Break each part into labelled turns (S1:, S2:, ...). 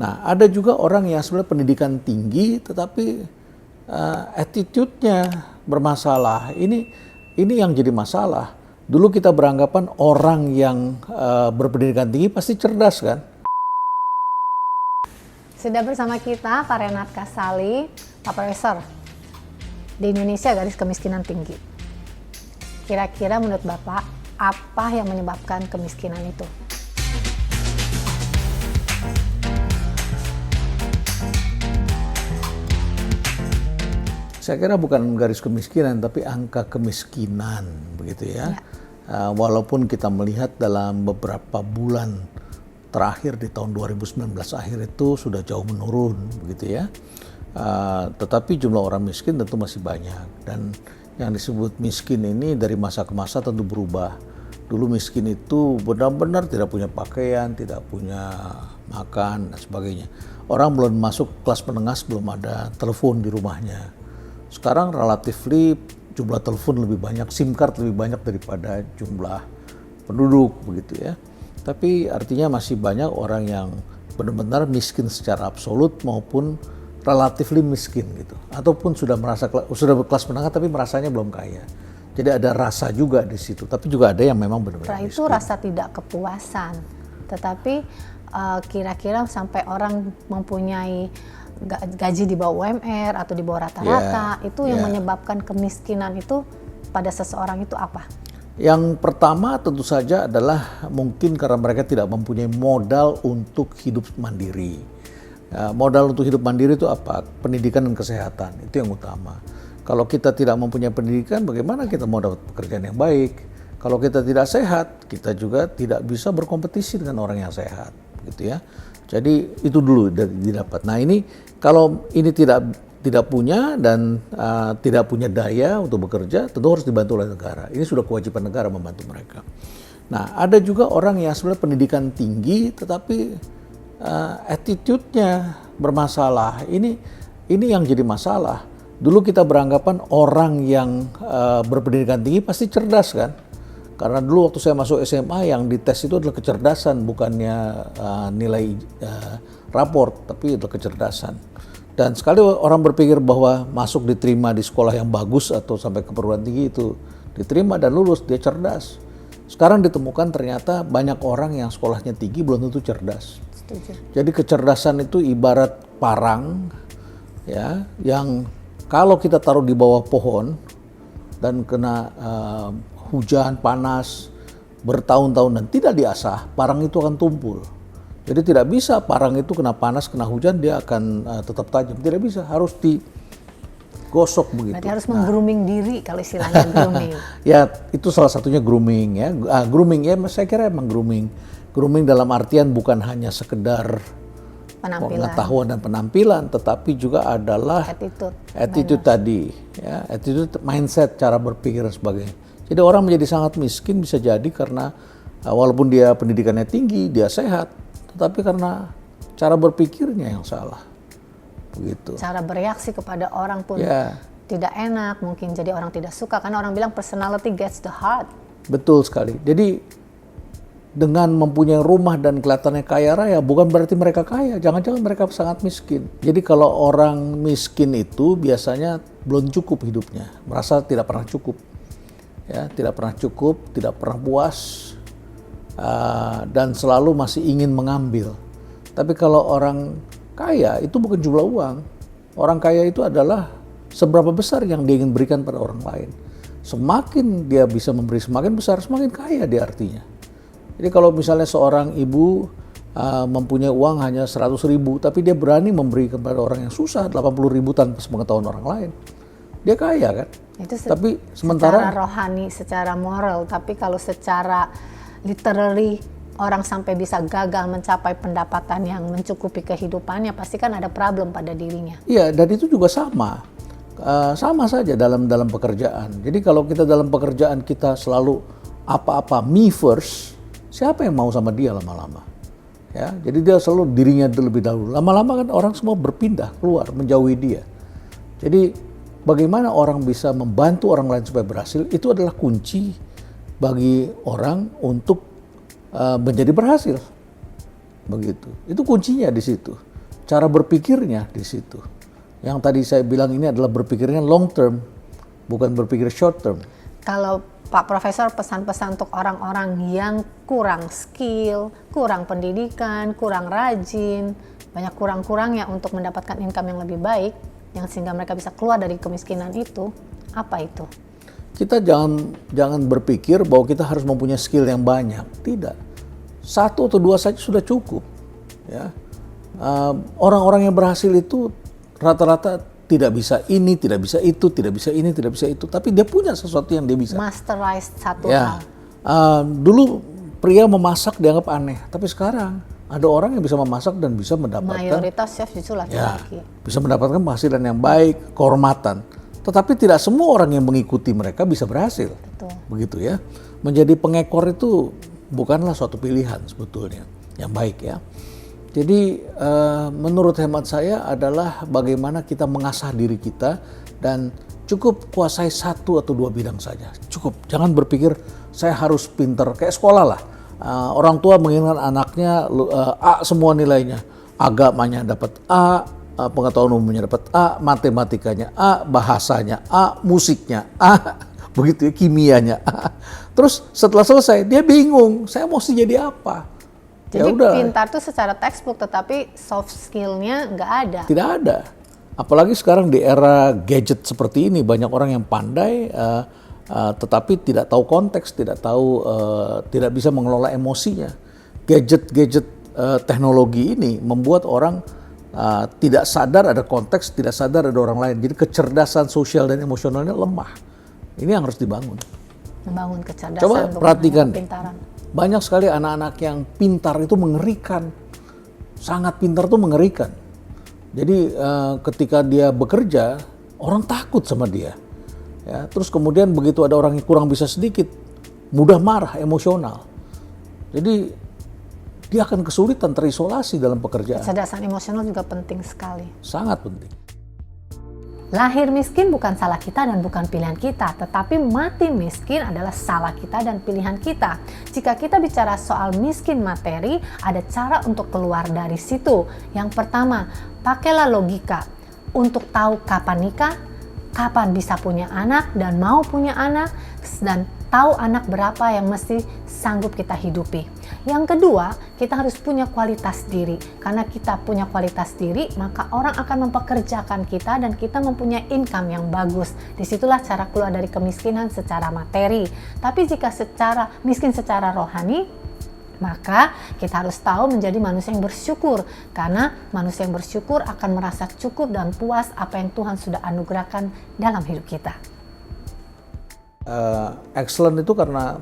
S1: Nah, ada juga orang yang sebenarnya pendidikan tinggi tetapi attitude-nya bermasalah. Ini yang jadi masalah. Dulu kita beranggapan orang yang berpendidikan tinggi pasti cerdas kan?
S2: Sudah bersama kita Pak Renat Kasali, Pak Profesor. Di Indonesia garis kemiskinan tinggi. Kira-kira menurut Bapak, apa yang menyebabkan kemiskinan itu?
S1: Saya kira bukan garis kemiskinan, tapi angka kemiskinan, begitu ya. Walaupun kita melihat dalam beberapa bulan terakhir di tahun 2019 akhir itu sudah jauh menurun, begitu ya. Tetapi jumlah orang miskin tentu masih banyak, dan yang disebut miskin ini dari masa ke masa tentu berubah. Dulu miskin itu benar-benar tidak punya pakaian, tidak punya makan dan sebagainya. Orang belum masuk kelas menengah belum ada telepon di rumahnya. Sekarang relatifly jumlah telepon lebih banyak, SIM card lebih banyak daripada jumlah penduduk, begitu ya. Tapi artinya masih banyak orang yang benar-benar miskin secara absolut maupun relatifly miskin gitu. Ataupun sudah berkelas menengah tapi merasanya belum kaya. Jadi ada rasa juga di situ, tapi juga ada yang memang benar-benar miskin.
S2: Itu rasa tidak kepuasan. Tetapi kira-kira sampai orang mempunyai gaji di bawah UMR atau di bawah rata-rata, itu yang menyebabkan kemiskinan itu pada seseorang itu apa?
S1: Yang pertama tentu saja adalah mungkin karena mereka tidak mempunyai modal untuk hidup mandiri. Modal untuk hidup mandiri itu apa? Pendidikan dan kesehatan, itu yang utama. Kalau kita tidak mempunyai pendidikan, bagaimana kita mau dapat pekerjaan yang baik? Kalau kita tidak sehat, kita juga tidak bisa berkompetisi dengan orang yang sehat, gitu ya. Jadi itu dulu didapat. Nah ini kalau ini tidak punya dan tidak punya daya untuk bekerja, tentu harus dibantu oleh negara. Ini sudah kewajiban negara membantu mereka. Nah ada juga orang yang sebenarnya pendidikan tinggi, tetapi attitude-nya bermasalah. Ini yang jadi masalah. Dulu kita beranggapan orang yang berpendidikan tinggi pasti cerdas kan? Karena dulu waktu saya masuk SMA yang dites itu adalah kecerdasan, bukannya nilai raport, tapi adalah kecerdasan. Dan sekali orang berpikir bahwa masuk diterima di sekolah yang bagus atau sampai ke perguruan tinggi itu diterima dan lulus, dia cerdas. Sekarang ditemukan ternyata banyak orang yang sekolahnya tinggi belum tentu cerdas.
S2: Setuju.
S1: Jadi kecerdasan itu ibarat parang, ya, yang kalau kita taruh di bawah pohon dan kena hujan, panas, bertahun-tahun dan tidak diasah, parang itu akan tumpul. Jadi tidak bisa parang itu kena panas, kena hujan, dia akan tetap tajam. Tidak bisa, harus digosok begitu.
S2: Berarti harus meng-grooming diri kalau istilahnya grooming.
S1: Ya, itu salah satunya grooming ya. Grooming ya, saya kira emang grooming. Grooming dalam artian bukan hanya sekedar pengetahuan dan penampilan, tetapi juga adalah attitude tadi, ya, attitude, mindset, cara berpikir dan sebagainya. Jadi orang menjadi sangat miskin bisa jadi karena walaupun dia pendidikannya tinggi, dia sehat, tetapi karena cara berpikirnya yang salah. Begitu.
S2: Cara bereaksi kepada orang pun tidak enak, mungkin jadi orang tidak suka karena orang bilang personality gets the heart.
S1: Betul sekali. Jadi dengan mempunyai rumah dan kelihatannya kaya raya bukan berarti mereka kaya, jangan-jangan mereka sangat miskin. Jadi kalau orang miskin itu biasanya belum cukup hidupnya, merasa tidak pernah cukup. Ya, tidak pernah cukup, tidak pernah puas, dan selalu masih ingin mengambil. Tapi kalau orang kaya itu bukan jumlah uang. Orang kaya itu adalah seberapa besar yang dia ingin berikan pada orang lain. Semakin dia bisa memberi semakin besar, semakin kaya dia artinya. Jadi kalau misalnya seorang ibu mempunyai uang hanya 100.000, tapi dia berani memberi kepada orang yang susah 80.000 tanpa sepengetahuan orang lain, dia kaya kan?
S2: Itu
S1: tapi sementara
S2: secara rohani, secara moral, tapi kalau secara literally orang sampai bisa gagal mencapai pendapatan yang mencukupi kehidupannya, pasti kan ada problem pada dirinya.
S1: Iya, dan itu juga sama saja dalam pekerjaan. Jadi kalau kita dalam pekerjaan kita selalu apa-apa me first, siapa yang mau sama dia lama-lama? Ya, jadi dia selalu dirinya terlebih dahulu. Lama-lama kan orang semua berpindah keluar, menjauhi dia. Jadi bagaimana orang bisa membantu orang lain supaya berhasil, itu adalah kunci bagi orang untuk menjadi berhasil. Begitu. Itu kuncinya di situ. cara berpikirnya di situ. Yang tadi saya bilang ini adalah berpikirnya long term, bukan berpikir short term.
S2: Kalau Pak Profesor pesan-pesan untuk orang-orang yang kurang skill, kurang pendidikan, kurang rajin, banyak kurang-kurangnya untuk mendapatkan income yang lebih baik, yang sehingga mereka bisa keluar dari kemiskinan itu, apa itu?
S1: Kita jangan berpikir bahwa kita harus mempunyai skill yang banyak. Tidak. 1 atau 2 saja sudah cukup. Ya. Orang-orang yang berhasil itu rata-rata tidak bisa ini, tidak bisa itu, tidak bisa ini, tidak bisa itu. Tapi dia punya sesuatu yang dia bisa.
S2: Masterized satu
S1: Ya.
S2: hal.
S1: Dulu pria memasak dianggap aneh. Tapi sekarang ada orang yang bisa memasak dan bisa mendapatkan.
S2: Mayoritas chef justru laki-laki.
S1: Bisa mendapatkan penghasilan yang baik, kehormatan. Tetapi tidak semua orang yang mengikuti mereka bisa berhasil.
S2: Betul.
S1: Begitu ya. Menjadi pengekor itu bukanlah suatu pilihan sebetulnya yang baik ya. Jadi menurut hemat saya adalah bagaimana kita mengasah diri kita dan cukup kuasai 1 atau 2 bidang saja. Cukup. Jangan berpikir saya harus pinter kayak sekolah lah. Orang tua menginginkan anaknya A semua nilainya. Agamanya dapat A, pengetahuan umumnya dapat A, matematikanya A, bahasanya A, musiknya A, begitu ya, kimianya A. Terus setelah selesai dia bingung, saya mesti jadi apa?
S2: Jadi
S1: Ya udah.
S2: pintar tuh secara textbook, tetapi soft skill-nya nggak ada.
S1: Tidak ada. Apalagi sekarang di era gadget seperti ini banyak orang yang pandai tetapi tidak tahu konteks, tidak bisa mengelola emosinya. Gadget teknologi ini membuat orang tidak sadar ada konteks, tidak sadar ada orang lain. Jadi kecerdasan sosial dan emosionalnya lemah. Ini yang harus dibangun.
S2: Membangun kecerdasan.
S1: Coba perhatikan.
S2: Kepintaran.
S1: Banyak sekali anak-anak yang pintar itu mengerikan. Sangat pintar itu mengerikan. Jadi ketika dia bekerja, orang takut sama dia. Ya, terus kemudian begitu ada orang yang kurang bisa sedikit, mudah marah, emosional. Jadi dia akan kesulitan terisolasi dalam pekerjaan.
S2: Kecerdasan emosional juga penting sekali.
S1: Sangat penting.
S2: Lahir miskin bukan salah kita dan bukan pilihan kita, tetapi mati miskin adalah salah kita dan pilihan kita. Jika kita bicara soal miskin materi, ada cara untuk keluar dari situ. Yang pertama, pakailah logika untuk tahu kapan nikah, kapan bisa punya anak dan mau punya anak, dan tahu anak berapa yang mesti sanggup kita hidupi. Yang kedua, kita harus punya kualitas diri. Karena kita punya kualitas diri, maka orang akan mempekerjakan kita dan kita mempunyai income yang bagus. Disitulah cara keluar dari kemiskinan secara materi. Tapi jika miskin secara rohani, maka kita harus tahu menjadi manusia yang bersyukur. Karena manusia yang bersyukur akan merasa cukup dan puas apa yang Tuhan sudah anugerahkan dalam hidup kita.
S1: Excellent itu karena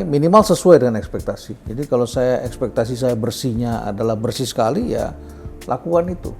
S1: minimal sesuai dengan ekspektasi. Jadi kalau ekspektasi saya bersihnya adalah bersih sekali, ya lakukan itu.